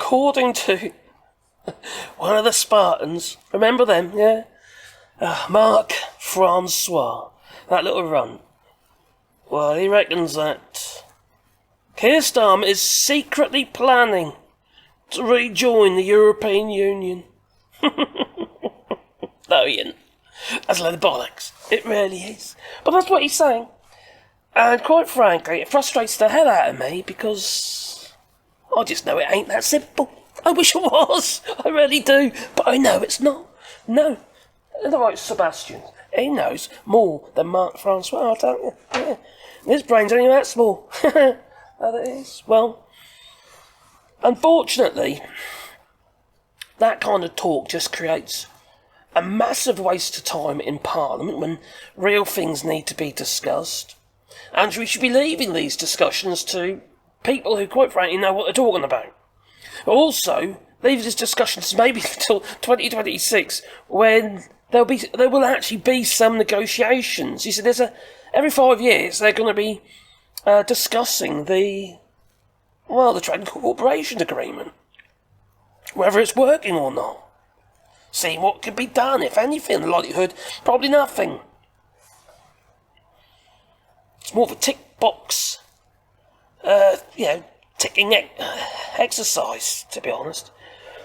according to one of the Spartans, remember them, yeah? Mark Francois, that little runt. Well, he reckons that Keir Starmer is secretly planning to rejoin the European Union. No, he isn't. That's a load of bollocks. It really is. But that's what he's saying. And quite frankly, it frustrates the hell out of me because I just know it ain't that simple. I wish it was. I really do. But I know it's not. No. The right Sebastian. He knows more than Mark Francois, don't you? Yeah. His brain's only that small. That it is. Well, unfortunately, that kind of talk just creates a massive waste of time in Parliament when real things need to be discussed. And we should be leaving these discussions to people who, quite frankly, know what they're talking about. Also, leave these discussions maybe until 2026, when there will actually be some negotiations. You see, every 5 years they're going to be discussing the Trade and Cooperation Agreement, whether it's working or not. Seeing what can be done, if anything. The likelihood, probably nothing. It's more of a tick box, ticking exercise, to be honest.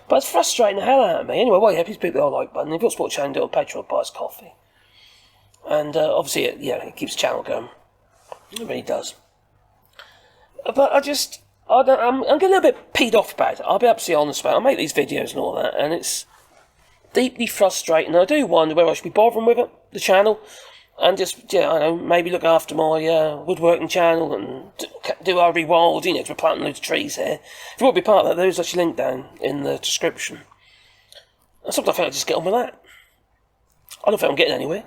But it's frustrating the hell out of me. Anyway, well, yeah, please click the like button. If you've got Sport Channel, do it on Patreon, buy us coffee. And obviously, it keeps the channel going. It really does. But I'm getting a little bit peed off about it. I'll be absolutely honest about it. I make these videos and all that, and it's deeply frustrating. I do wonder whether I should be bothering with it, the channel, and just, maybe look after my woodworking channel and do our rewilding, because we're planting loads of trees here. If you want to be part of that, there is actually a link down in the description. And sometimes I think I just get on with that. I don't think I'm getting anywhere.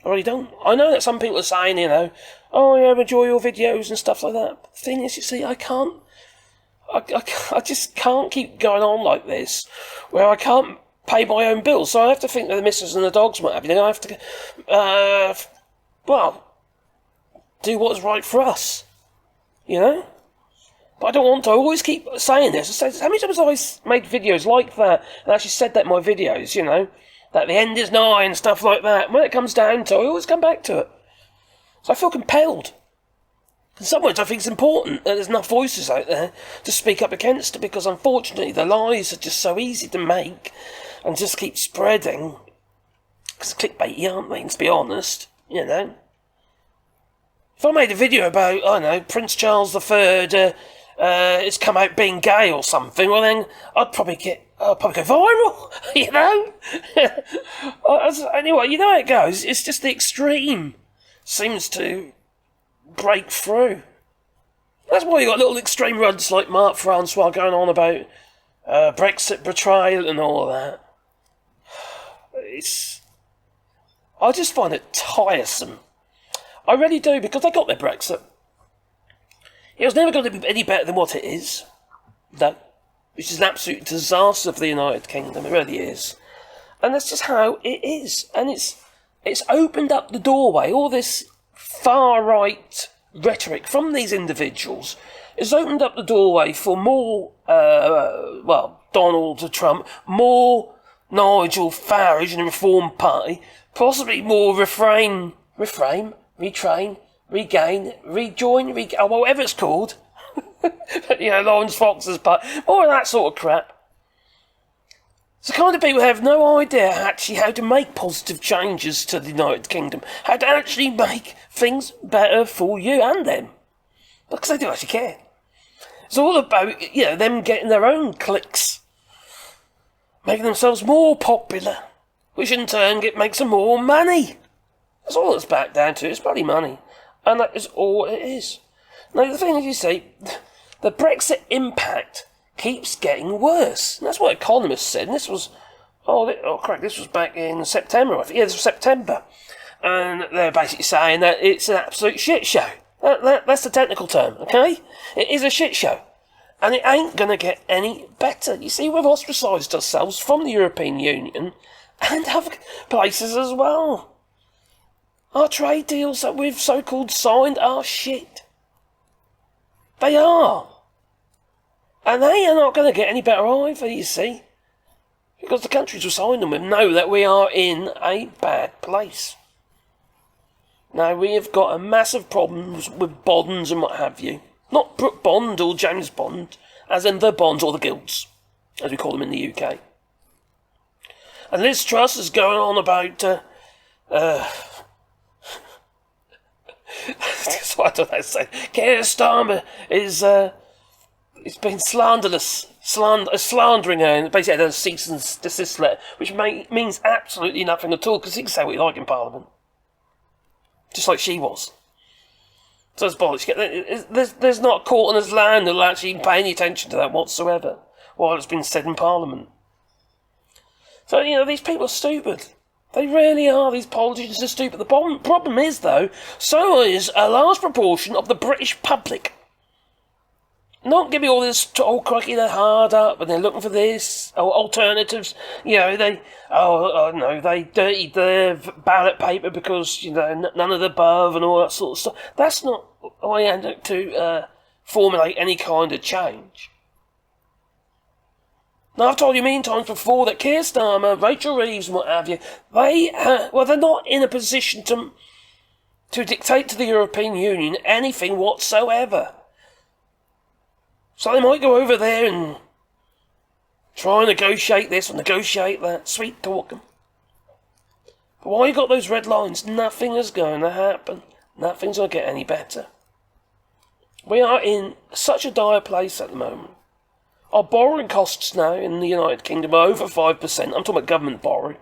I really don't. I know that some people are saying, oh yeah, enjoy your videos and stuff like that. But the thing is, you see, I just can't keep going on like this, where I can't pay my own bills, so I have to think that the missus and the dogs might have. I have to, do what's right for us, But I don't want to. I always keep saying this. How many times have I made videos like that and actually said that in my videos, that the end is nigh and stuff like that. When it comes down to it, I always come back to it. So I feel compelled. In some ways, I think it's important that there's enough voices out there to speak up against it, because unfortunately the lies are just so easy to make and just keep spreading. Because clickbaity, aren't they, to be honest, If I made a video about, Prince Charles III, it's come out being gay or something, well then I'd probably go viral, Anyway, you know how it goes. It's just the extreme seems to break through. That's why you got little extreme runs like Mark Francois going on about Brexit betrayal and all of that. I just find it tiresome. I really do, because they got their Brexit. It was never going to be any better than what it is. Which is an absolute disaster for the United Kingdom. It really is. And that's just how it is. And it's opened up the doorway. All this far-right rhetoric from these individuals has opened up the doorway for more, Donald Trump, more Nigel Farage and the Reform Party, possibly more retrain, regain, rejoin, whatever it's called. Lawrence Fox's part, more of that sort of crap. It's the kind of people who have no idea actually how to make positive changes to the United Kingdom, how to actually make things better for you and them. Because they do actually care. It's all about, them getting their own clicks, making themselves more popular, which in turn makes them more money. That's all it's back down to. It's bloody money. And that is all it is. Now, the thing is, you see, the Brexit impact keeps getting worse. And that's what economists said. And this was, this was back in September, I think. Yeah, this was September. And they're basically saying that it's an absolute shit show. That's the technical term, okay? It is a shit show. And it ain't going to get any better. You see, we've ostracised ourselves from the European Union and other places as well. Our trade deals that we've so-called signed are shit. They are. And they are not going to get any better either, you see. Because the countries we're signing with know that we are in a bad place. Now, we have got a massive problems with bonds and what have you. Not Brooke Bond or James Bond, as in the bonds or the guilds, as we call them in the UK. And Liz Truss is going on about, I don't know how to say, Keir Starmer is, it's been slandering her, and basically had a cease and desist letter, which means absolutely nothing at all, because he can say what you like in Parliament. Just like she was. So it's bollocks. There's not a court on his land that'll actually pay any attention to that whatsoever, while it's been said in Parliament. So, these people are stupid. They really are. These politicians are stupid. The problem is, though, so is a large proportion of the British public. Not give me all this, crikey, they're hard up and they're looking for this, alternatives. They dirtied their ballot paper because, none of the above and all that sort of stuff. That's not a way to formulate any kind of change. Now, I've told you many times before that Keir Starmer, Rachel Reeves and what have you, they're not in a position to dictate to the European Union anything whatsoever. So they might go over there and try and negotiate this or negotiate that. Sweet talking. But while you got those red lines, nothing is going to happen. Nothing's going to get any better. We are in such a dire place at the moment. Our borrowing costs now in the United Kingdom are over 5%. I'm talking about government borrowing.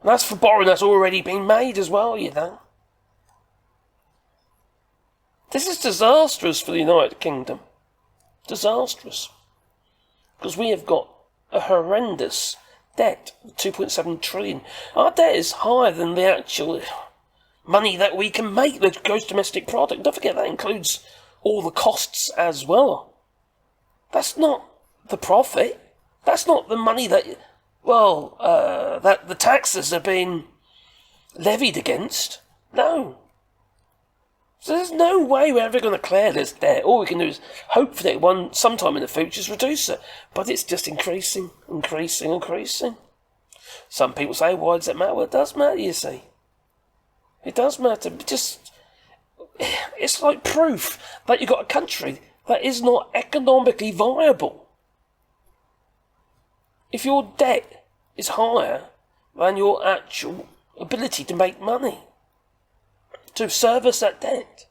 And that's for borrowing that's already been made as well, This is disastrous for the United Kingdom. Disastrous. Because we have got a horrendous debt, 2.7 trillion. Our debt is higher than the actual money that we can make, the gross domestic product. Don't forget that includes all the costs as well. That's not the profit. That's not the money that the taxes are being levied against. No. So there's no way we're ever going to clear this debt. All we can do is hope for that sometime in the future is reduce it. But it's just increasing. Some people say, why does it matter? Well, it does matter, you see. It does matter. It's like proof that you've got a country that is not economically viable. If your debt is higher than your actual ability to make money, to service that debt.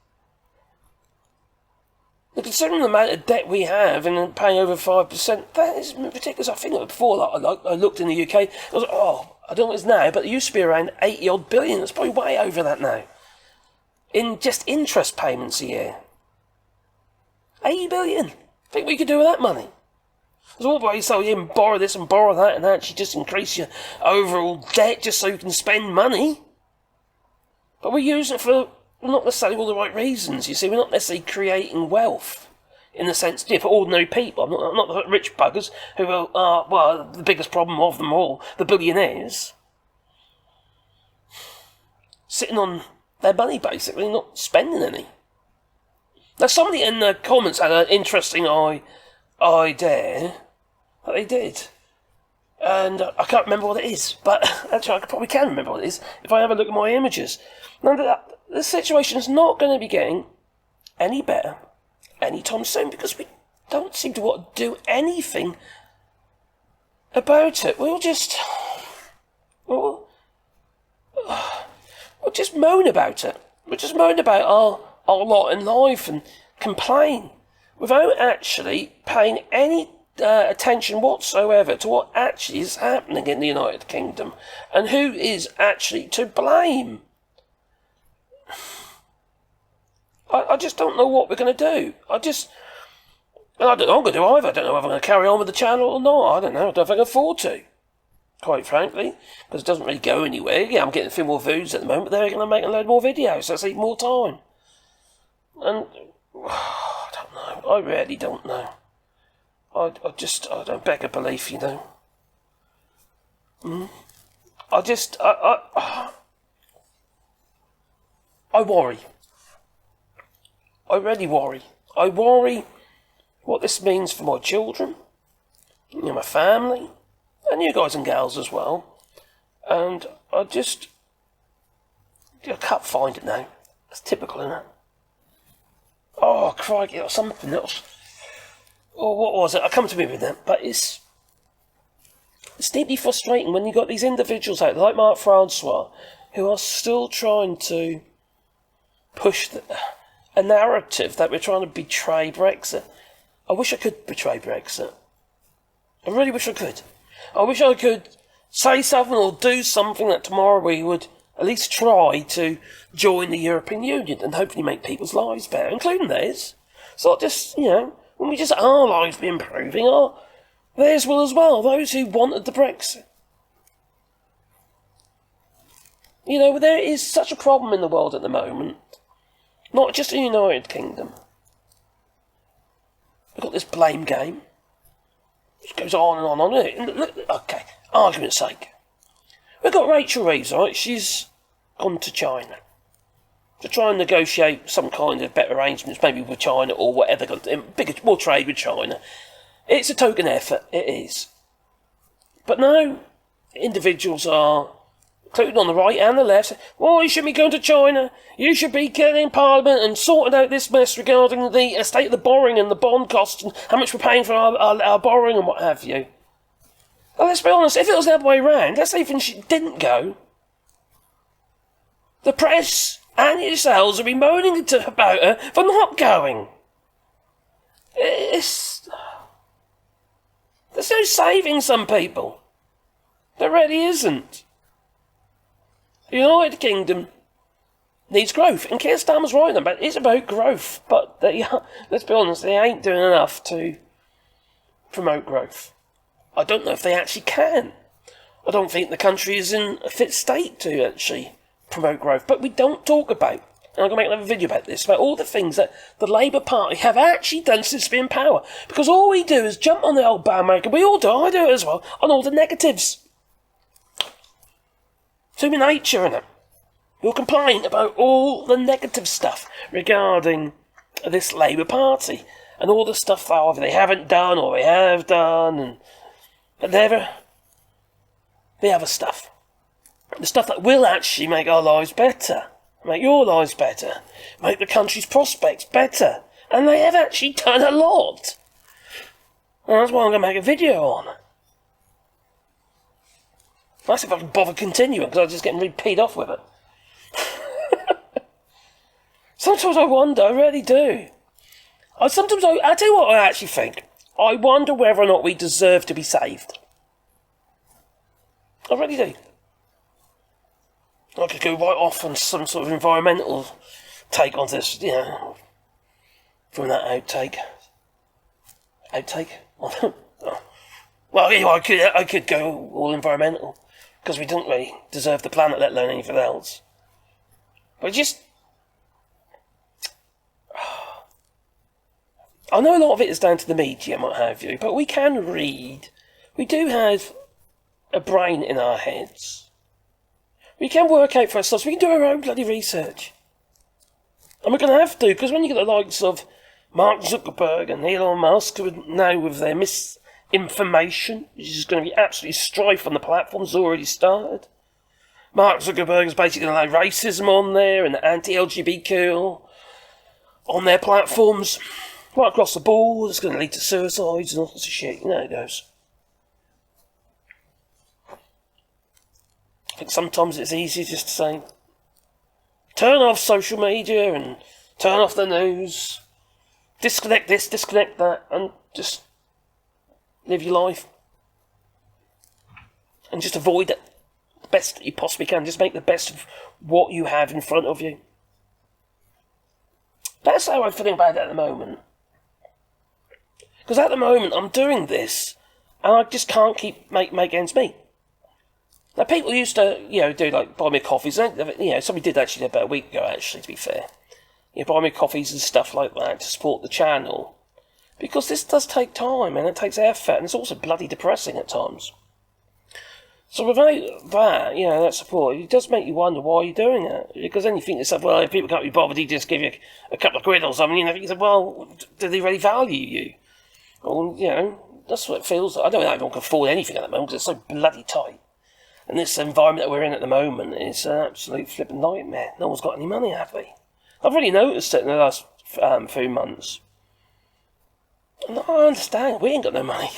And considering the amount of debt we have and paying over 5%, that is ridiculous. I think before I looked in the UK, I was like, I don't know what it is now, but it used to be around 80 odd billion. It's probably way over that now. In just interest payments a year. 80 billion. Think we could do with that money? There's all ways so you can borrow this and borrow that and actually just increase your overall debt just so you can spend money. But we're using it for not necessarily all the right reasons, you see. We're not necessarily creating wealth in the sense, for ordinary people. I'm not the rich buggers who are, the biggest problem of them all, the billionaires. Sitting on their money, basically, not spending any. Now, somebody in the comments had an interesting idea that they did. And I can't remember what it is, but actually I probably can remember what it is if I have a look at my images. Now, the situation is not going to be getting any better anytime soon because we don't seem to want to do anything about it. We'll just moan about it. We'll just moan about our lot in life and complain without actually paying any attention whatsoever to what actually is happening in the United Kingdom and who is actually to blame. I just don't know what we're going to do. I don't know what I'm going to do either. I don't know if I'm going to carry on with the channel or not. I don't know. I don't think I can afford to, quite frankly, because it doesn't really go anywhere. Yeah, I'm getting a few more views at the moment, but they're going to make a load more videos, so that's even more time. And I don't know. I really don't know. I don't beg a belief, I worry. I really worry. I worry what this means for my children, my family, and you guys and gals as well. And I can't find it now. It's typical, isn't it? Oh, crikey, or something else. Oh, what was it? I come to me with that. But it's deeply frustrating when you've got these individuals out there, like Mark Francois, who are still trying to push a narrative that we're trying to betray Brexit. I wish I could betray Brexit. I really wish I could. I wish I could say something or do something that tomorrow we would at least try to join the European Union and hopefully make people's lives better, including theirs. It's not just, when we just our lives be improving, theirs will as well, those who wanted the Brexit. There is such a problem in the world at the moment, not just in the United Kingdom. We've got this blame game, which goes on and on and on. Okay, argument's sake. We've got Rachel Reeves, right? She's gone to China to try and negotiate some kind of better arrangements, maybe with China or whatever, more trade with China. It's a token effort, it is. But now, individuals are, including on the right and the left, you shouldn't be going to China. You should be getting in Parliament and sorting out this mess regarding the state of the borrowing and the bond costs and how much we're paying for our borrowing and what have you. Well, let's be honest, if it was the other way round, let's say even she didn't go, the press and yourselves would be moaning about her for not going. There's no saving some people. There really isn't. The United Kingdom needs growth, and Keir Starmer's right about it. It's about growth, but let's be honest, they ain't doing enough to promote growth. I don't know if they actually can. I don't think the country is in a fit state to actually promote growth, but we don't talk about, and I'm going to make another video about this, about all the things that the Labour Party have actually done since being in power, because all we do is jump on the old bandwagon, we all do, I do it as well, on all the negatives. It's human nature, innit? We'll complain about all the negative stuff regarding this Labour Party, and all the stuff that either they haven't done or they have done, but never the other stuff. The stuff that will actually make our lives better, make your lives better, make the country's prospects better. And they have actually done a lot. And that's why I'm going to make a video on. That's if I can bother continuing, because I'm just getting really peed off with it. Sometimes I wonder, I really do. I tell you what I actually think. I wonder whether or not we deserve to be saved. I really do. I could go right off on some sort of environmental take on this, from that outtake. Outtake? Well, I could go all environmental, because we don't really deserve the planet, let alone anything else. But I know a lot of it is down to the media and what have you, but we can read. We do have a brain in our heads. We can work out for ourselves. We can do our own bloody research. And we're going to have to, because when you get the likes of Mark Zuckerberg and Elon Musk, who are now with their misinformation, which is going to be absolutely strife on the platforms, already started. Mark Zuckerberg is basically going to allow racism on there and anti-LGBTQ on their platforms. Right across the board, it's going to lead to suicides and all sorts of shit. You know how it goes. I think sometimes it's easy just to say, turn off social media and turn off the news, disconnect this, disconnect that, and just live your life. And just avoid it the best that you possibly can. Just make the best of what you have in front of you. That's how I'm feeling about it at the moment. Because at the moment I'm doing this, and I just can't make ends meet. Now, people used to, do like buy me coffees. Somebody did actually about a week ago, actually, to be fair. Buy me coffees and stuff like that to support the channel. Because this does take time, and it takes effort, and it's also bloody depressing at times. So without that, that support, it does make you wonder why you're doing it. Because then you think to yourself, well, if people can't be bothered, he just give you a couple of quid or something. You think, well, do they really value you? Well, that's what it feels like. I don't know if anyone can afford anything at the moment because it's so bloody tight. And this environment that we're in at the moment is an absolute flipping nightmare. No one's got any money, have they? I've really noticed it in the last few months. And I understand, we ain't got no money,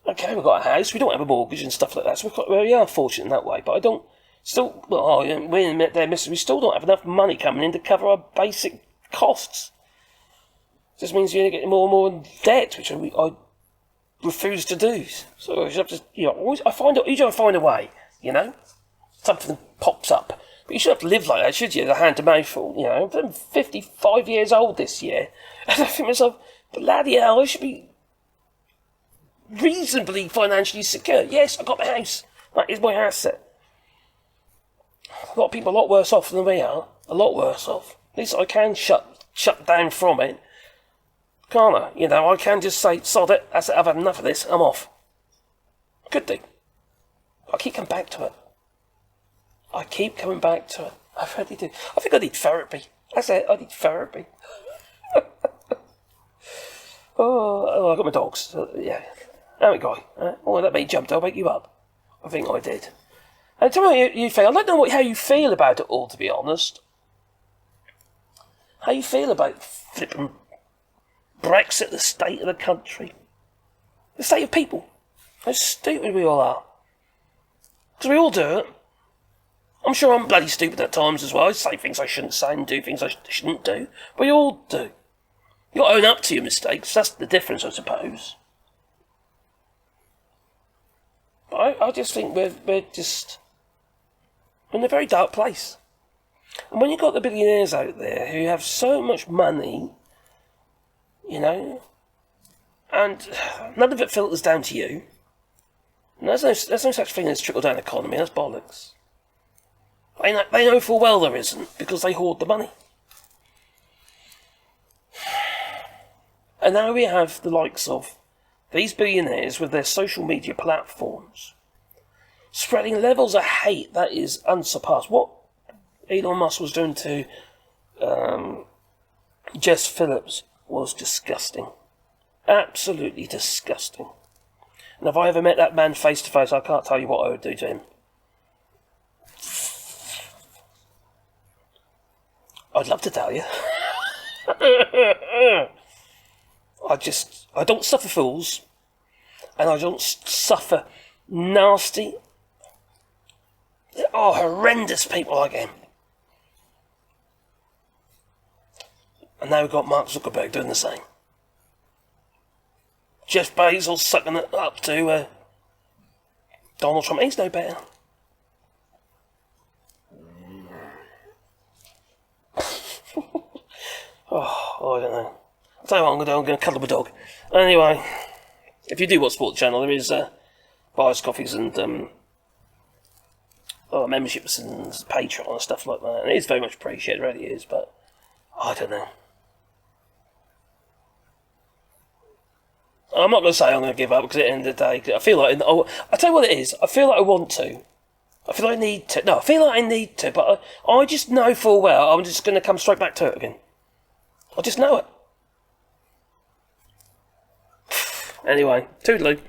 Okay, we've got a house, we don't have a mortgage and stuff like that, so we are fortunate in that way, but I don't, we're in there, mister, we still don't have enough money coming in to cover our basic costs. Just means you're getting more and more in debt, which I refuse to do. So you have to, you don't find a way, something pops up. But you shouldn't have to live like that, should you? The hand to mouth, I'm 55 years old this year. And I think to myself, bloody hell, I should be reasonably financially secure. Yes, I got my house. That is my asset. A lot of people are a lot worse off than we are. A lot worse off. At least I can shut down from it. Can't I? I can just say, sod it, that's it, I've had enough of this, I'm off. Could do. I keep coming back to it. I really do. I think I need therapy. That's it, I need therapy. Oh, I got my dogs. So, yeah. How it going? Oh, that made you jump. I'll wake you up. I think I did. And tell me what you feel. I don't know how you feel about it all, to be honest. How you feel about flipping Brexit, the state of the country, the state of people. How stupid we all are. Because we all do it. I'm sure I'm bloody stupid at times as well. I say things I shouldn't say and do things I shouldn't do. We all do. You got to own up to your mistakes. That's the difference, I suppose. But I just think we're just in a very dark place. And when you've got the billionaires out there who have so much money, and none of it filters down to you. And there's no such thing as trickle-down economy. That's bollocks. They know full well there isn't, because they hoard the money. And now we have the likes of these billionaires with their social media platforms spreading levels of hate that is unsurpassed. What Elon Musk was doing to Jess Phillips was disgusting. Absolutely disgusting. And if I ever met that man face to face, I can't tell you what I would do to him. I'd love to tell you. I don't suffer fools, and I don't suffer nasty, horrendous people like him. And now we've got Mark Zuckerberg doing the same. Jeff Bezos sucking it up to Donald Trump. He's no better. I don't know. I'll tell you what I'm going to do. I'm going to cuddle my dog. Anyway, if you do watch Sport Channel, there is buyers, coffees and memberships and Patreon and stuff like that. And it is very much appreciated, it really is, but I don't know. I'm not going to say I'm going to give up, because at the end of the day, I feel like... I'll tell you what it is. I feel like I want to. I feel like I need to. No, I feel like I need to, but I just know full well I'm just going to come straight back to it again. I just know it. Anyway, toodaloo.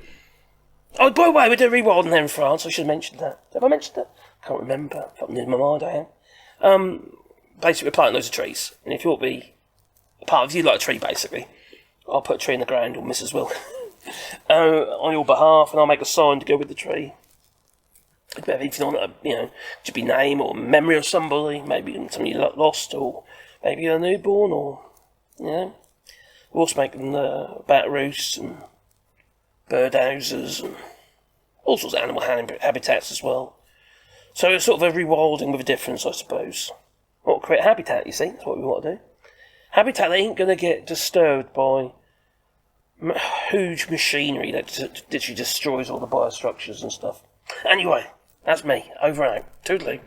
Oh, by the way, we're doing rewilding there in France. I should have mentioned that. Have I mentioned that? Can't remember. Something in my mind, I am. Basically, we're planting loads of trees. And if you want to be a part of you like a tree, basically, I'll put a tree in the ground, or Mrs. will, on your behalf, and I'll make a sign to go with the tree. If you want to, just be name or memory of somebody, maybe somebody you lost, or maybe a newborn, or, we're also making bat roosts and bird houses and all sorts of animal habitats as well. So it's sort of a rewilding with a difference, I suppose. Well, create a habitat, you see, that's what we want to do. Habitat that ain't going to get disturbed by huge machinery that literally destroys all the biostructures and stuff. Anyway, that's me, over and out. Toodaloo.